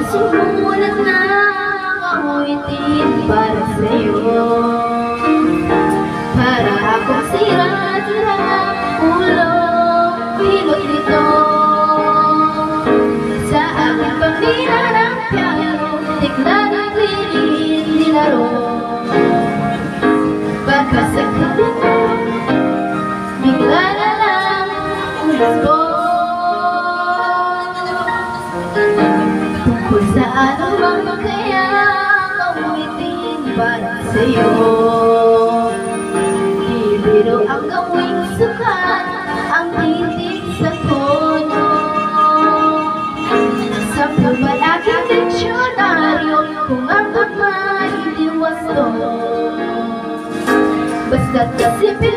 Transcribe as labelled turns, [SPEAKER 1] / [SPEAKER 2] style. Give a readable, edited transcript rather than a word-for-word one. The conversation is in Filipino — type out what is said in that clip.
[SPEAKER 1] Sumulat na awitin para sa'yo, para akong sira-sira ulo, hilot nito sa aking pamira ng piano, tignan ang lilit nilaro. Pagkasag na ito, bigla na lang umusbo. Tungkol sa ano bang kaya awitin para sa'yo, di biro ang gawing sukat ang titig sa tono. Sa pulban aking diksyonaryo, kung ang agma hindi wasto, basta't kasipil